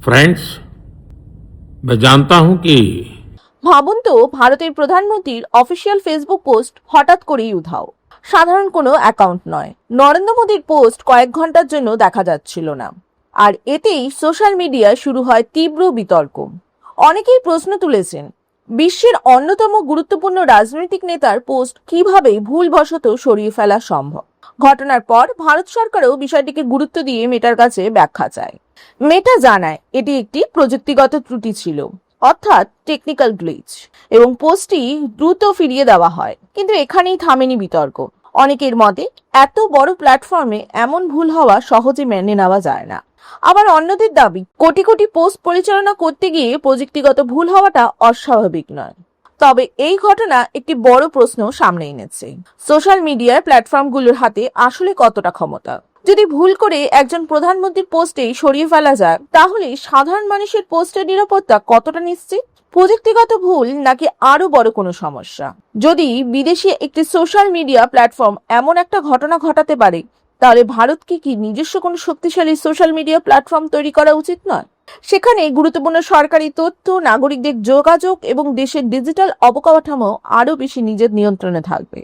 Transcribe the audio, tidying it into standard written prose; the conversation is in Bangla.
फ्रेंड्स, मैं जानता हूं कि ভাবুন তো ভারতের প্রধানমন্ত্রীর অফিসিয়াল ফেসবুক পোস্ট হঠাৎ করেই উধাও। সাধারণ কোনো অ্যাকাউন্ট নয়, নরেন্দ্র মোদীর পোস্ট কয়েক ঘন্টার জন্য দেখা যাচ্ছিল না, আর এতেই সোশ্যাল মিডিয়ায় শুরু হয় তীব্র বিতর্ক। অনেকেই প্রশ্ন তুলেছেন, বিশ্বের অন্যতম গুরুত্বপূর্ণ রাজনৈতিক নেতার পোস্ট কিভাবে ভুলবশত সরিয়ে ফেলা সম্ভব। ঘটনার পর ভারত সরকারও বিষয়টিকে গুরুত্ব দিয়ে মেটার কাছে ব্যাখ্যা চায়। মেটা জানায় এটি একটি প্রযুক্তিগত ত্রুটি ছিল, অর্থাৎ টেকনিক্যাল গ্লিচ, এবং পোস্টটি দ্রুত ফিরিয়ে দেওয়া হয়। কিন্তু এখানেই থামেনি বিতর্ক। অনেকের মতে এত বড় প্ল্যাটফর্মে এমন ভুল হওয়া সহজে মেনে নেওয়া যায় না। আবার অন্যদের দাবি, কোটি কোটি পোস্ট পরিচালনা করতে গিয়ে প্রযুক্তিগত ভুল হওয়াটা অস্বাভাবিক নয়। তবে এই ঘটনা একটি বড় প্রশ্ন সামনে এনেছে, সোশ্যাল মিডিয়ার প্ল্যাটফর্মগুলোর হাতে আসলে কতটা ক্ষমতা। যদি ভুল করে একজন প্রধানমন্ত্রীর পোস্টে সরিয়ে ফেলা যায়, তাহলে সাধারণ মানুষের পোস্টের নিরাপত্তা কতটা নিশ্চিত? প্রযুক্তিগত ভুল নাকি আরো বড় কোনো সমস্যা? যদি বিদেশি একটি সোশ্যাল মিডিয়া প্ল্যাটফর্ম এমন একটা ঘটনা ঘটাতে পারে, তাহলে ভারতকে কি নিজস্ব কোনো শক্তিশালী সোশ্যাল মিডিয়া প্ল্যাটফর্ম তৈরি করা উচিত নয়? সেখানে গুরুত্বপূর্ণ সরকারি তথ্য, নাগরিকদের যোগাযোগ এবং দেশের ডিজিটাল অবকাঠামো আরো বেশি নিজের নিয়ন্ত্রণে থাকবে।